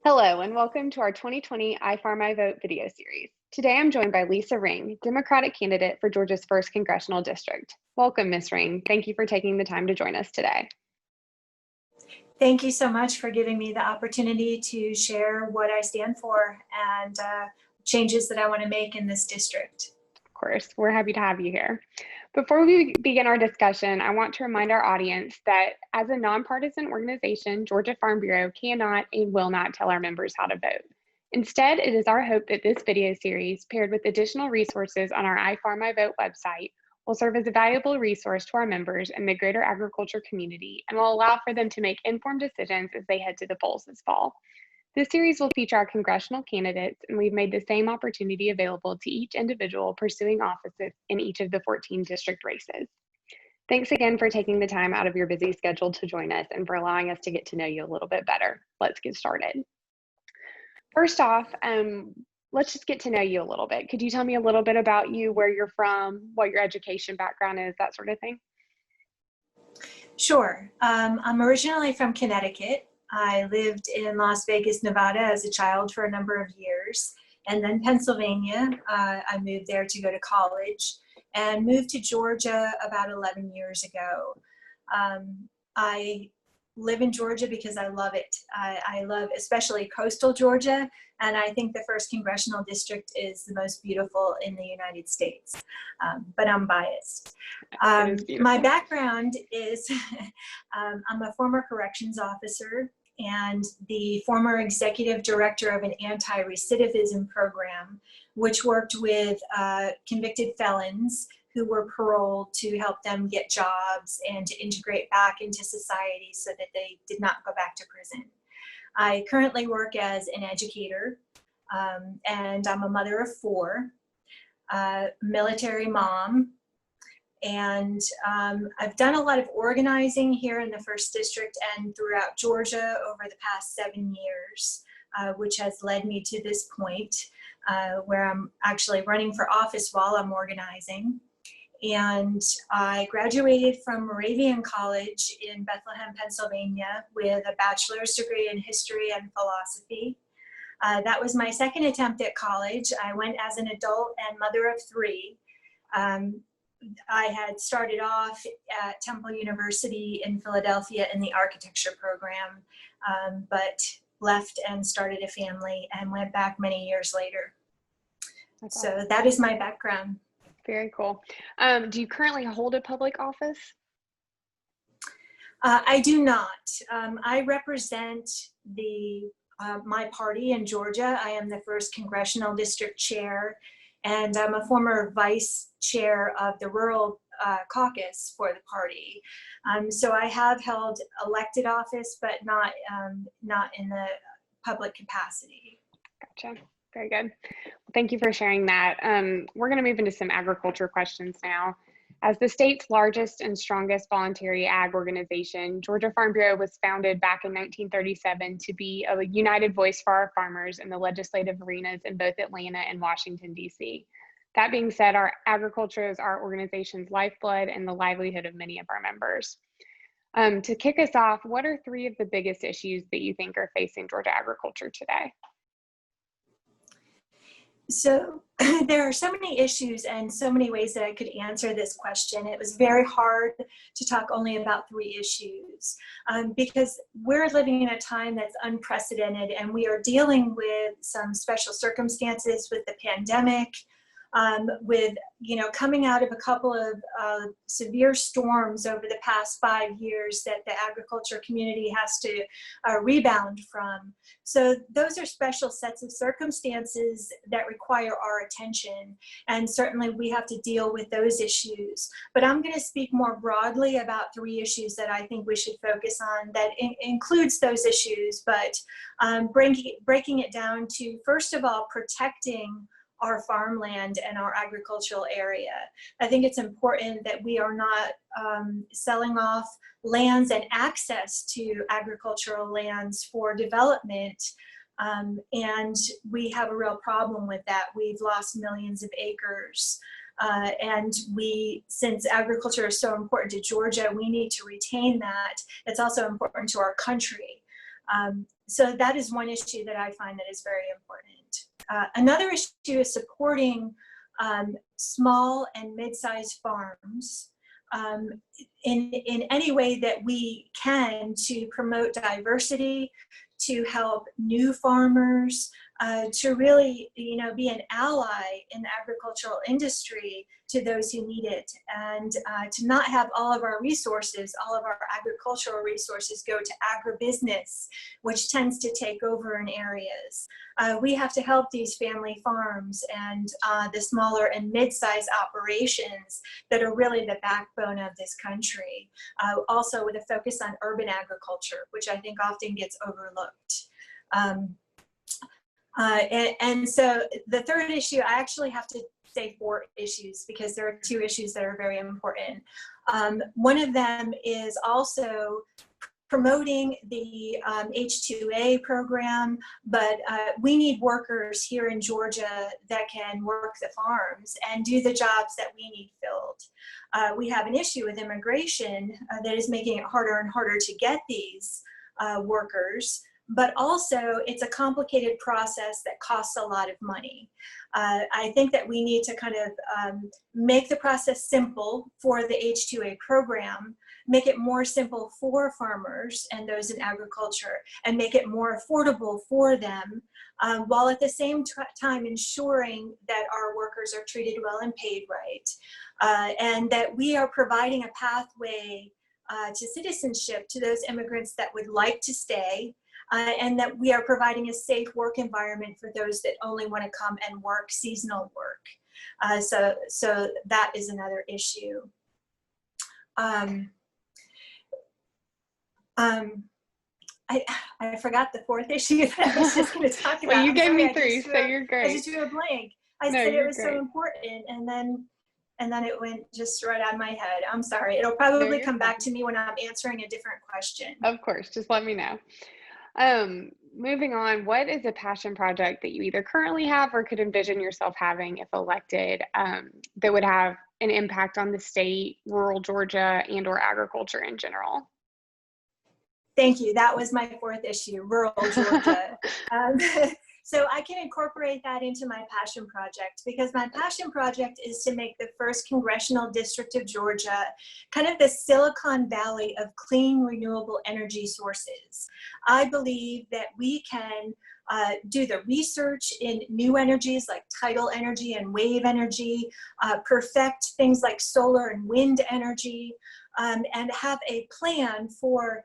Hello and welcome to our 2020 iFarmiVote video series. Today I'm joined by Lisa Ring, Democratic candidate for Georgia's 1st Congressional District. Welcome, Ms. Ring. Thank you for taking the time to join us today. Thank you so much for giving me the opportunity to share what I stand for and changes that I want to make in this district. Of course, we're happy to have you here. Before we begin our discussion, I want to remind our audience that as a nonpartisan organization, Georgia Farm Bureau cannot and will not tell our members how to vote. Instead, it is our hope that this video series, paired with additional resources on our iFarmiVote website, will serve as a valuable resource to our members and the greater agriculture community and will allow for them to make informed decisions as they head to the polls this fall. This series will feature our congressional candidates, and we've made the same opportunity available to each individual pursuing offices in each of the 14 district races. Thanks again for taking the time out of your busy schedule to join us and for allowing us to get to know you a little bit better. Let's get started. First off, let's just get to know you a little bit. Could you tell me a little bit about you, where you're from, what your education background is, that sort of thing? Sure. I'm originally from Connecticut. I lived in Las Vegas, Nevada as a child for a number of years. And then Pennsylvania, I moved there to go to college and moved to Georgia about 11 years ago. I live in Georgia because I love it. I love especially coastal Georgia, and I think the 1st Congressional District is the most beautiful in the United States, but I'm biased. My background is I'm a former corrections officer and the former executive director of an anti-recidivism program, which worked with convicted felons who were paroled to help them get jobs and to integrate back into society so that they did not go back to prison. I currently work as an educator, and I'm a mother of 4, military mom, and I've done a lot of organizing here in the 1st District and throughout Georgia over the past 7 years, which has led me to this point where I'm actually running for office while I'm organizing. And I graduated from Moravian College in Bethlehem, Pennsylvania with a bachelor's degree in history and philosophy. That was my 2nd attempt at college. I went as an adult and mother of 3. I had started off at Temple University in Philadelphia in the architecture program, but left and started a family and went back many years later. That's so awesome. That is my background. Very cool. Do you currently hold a public office? I do not. I represent my party in Georgia. I am the 1st Congressional District Chair, and I'm a former vice chair of the Rural Caucus for the party. So I have held elected office, but not in the public capacity. Gotcha. Very good. Well, thank you for sharing that. We're going to move into some agriculture questions now. As the state's largest and strongest voluntary ag organization, Georgia Farm Bureau was founded back in 1937 to be a united voice for our farmers in the legislative arenas in both Atlanta and Washington, D.C. That being said, our agriculture is our organization's lifeblood and the livelihood of many of our members. To kick us off, what are 3 of the biggest issues that you think are facing Georgia agriculture today? So there are so many issues and so many ways that I could answer this question. It was very hard to talk only about 3 issues because we're living in a time that's unprecedented, and we are dealing with some special circumstances with the pandemic, with coming out of a couple of severe storms over the past 5 years that the agriculture community has to rebound from. So those are special sets of circumstances that require our attention, and certainly we have to deal with those issues. But I'm going to speak more broadly about 3 issues that I think we should focus on that includes those issues, but breaking it down to, first of all, protecting our farmland and our agricultural area. I think it's important that we are not selling off lands and access to agricultural lands for development, and we have a real problem with that. We've lost millions of acres, and since agriculture is so important to Georgia, we need to retain that. It's also important to our country. So that is one issue that I find that is very important. Another issue is supporting small and mid-sized farms in any way that we can to promote diversity, to help new farmers, to really, be an ally in the agricultural industry to those who need it, and to not have all of our resources, all of our agricultural resources go to agribusiness, which tends to take over in areas. We have to help these family farms and the smaller and mid-sized operations that are really the backbone of this country. Also with a focus on urban agriculture, which I think often gets overlooked. And so the third issue, I actually have to say 4 issues because there are 2 issues that are very important. One of them is also promoting the H2A program, but we need workers here in Georgia that can work the farms and do the jobs that we need filled. We have an issue with immigration that is making it harder and harder to get these workers, but also it's a complicated process that costs a lot of money. I think that we need to kind of make the process simple for the H2A program, make it more simple for farmers and those in agriculture, and make it more affordable for them, while at the same time ensuring that our workers are treated well and paid right, and that we are providing a pathway to citizenship to those immigrants that would like to stay, and that we are providing a safe work environment for those that only want to come and work seasonal work. So that is another issue. I forgot the 4th issue that I was just going to talk about. Well, you gave me 3, so you're great. I just drew a blank. I said it was so important, and then it went just right out of my head. I'm sorry. It'll probably come back to me when I'm answering a different question. Of course, just let me know. Moving on, what is a passion project that you either currently have or could envision yourself having if elected, that would have an impact on the state, rural Georgia, and or agriculture in general? Thank you. That was my 4th issue, rural Georgia. So I can incorporate that into my passion project, because my passion project is to make the 1st congressional district of Georgia kind of the Silicon Valley of clean, renewable energy sources. I believe that we can do the research in new energies like tidal energy and wave energy, perfect things like solar and wind energy, and have a plan for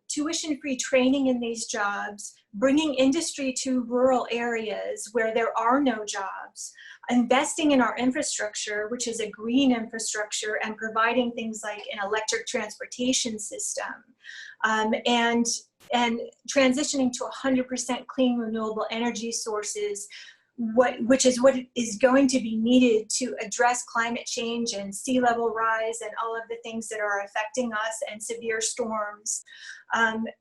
tuition-free training in these jobs, bringing industry to rural areas where there are no jobs, investing in our infrastructure, which is a green infrastructure, and providing things like an electric transportation system, and transitioning to 100% clean renewable energy sources, which is what is going to be needed to address climate change and sea level rise and all of the things that are affecting us, and severe storms.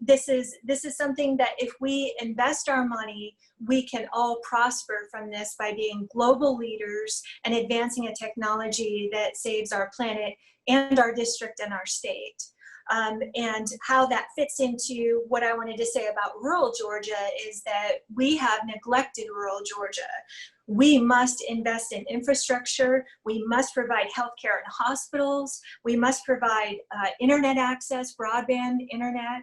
This is something that if we invest our money, we can all prosper from this by being global leaders and advancing a technology that saves our planet and our district and our state. And how that fits into what I wanted to say about rural Georgia is that we have neglected rural Georgia. We must invest in infrastructure. We must provide healthcare and hospitals. We must provide internet access, broadband internet.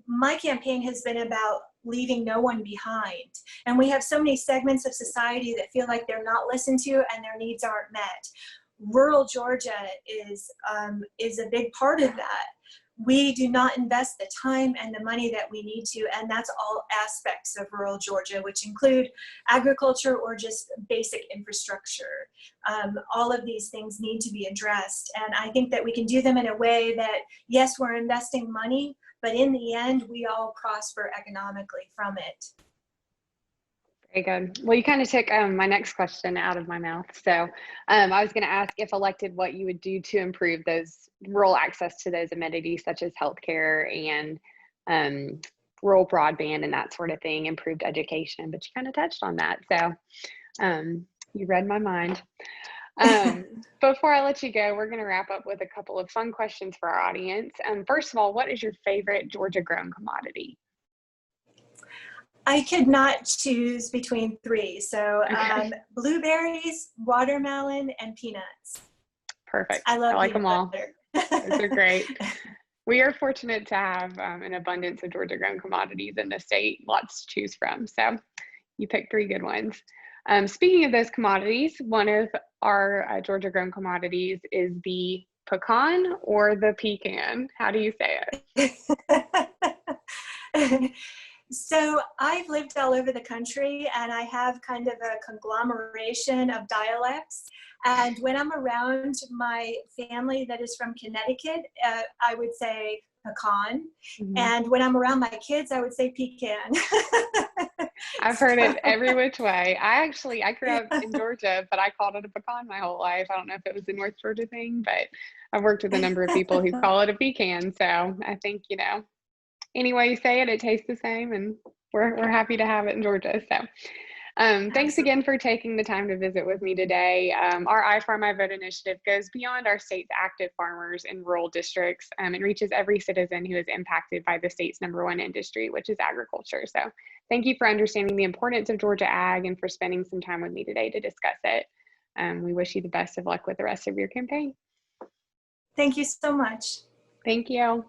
My campaign has been about leaving no one behind. And we have so many segments of society that feel like they're not listened to and their needs aren't met. Rural Georgia is a big part of that. We do not invest the time and the money that we need to, and that's all aspects of rural Georgia, which include agriculture or just basic infrastructure. All of these things need to be addressed, and I think that we can do them in a way that, yes, we're investing money, but in the end, we all prosper economically from it. Very good. Well, you kind of took my next question out of my mouth. So I was going to ask, if elected, what you would do to improve those rural access to those amenities such as healthcare and rural broadband and that sort of thing, improved education, but you kind of touched on that. So you read my mind. Before I let you go, we're going to wrap up with a couple of fun questions for our audience. First of all, what is your favorite Georgia grown commodity? I could not choose between three. So Okay. blueberries, watermelon, and peanuts. Perfect. I I love like peanut them all. butter. Those are great. We are fortunate to have an abundance of Georgia grown commodities in the state, lots to choose from. So you picked three good ones. Speaking of those commodities, one of our Georgia grown commodities is the pecan or the pecan. How do you say it? So I've lived all over the country, and I have kind of a conglomeration of dialects. And when I'm around my family that is from Connecticut, I would say pecan. Mhm. And when I'm around my kids, I would say pecan. I've heard So, it every which way. I grew up in Georgia, but I called it a pecan my whole life. I don't know if it was a North Georgia thing, but I've worked with a number of people who call it a pecan. So I think, any way you say it, it tastes the same, and we're happy to have it in Georgia. So thanks absolutely. again for taking the time to visit with me today. Our iFarmiVote initiative goes beyond our state's active farmers in rural districts and reaches every citizen who is impacted by the state's #1 industry, which is agriculture. So thank you for understanding the importance of Georgia ag and for spending some time with me today to discuss it. We wish you the best of luck with the rest of your campaign. Thank you so much. Thank you.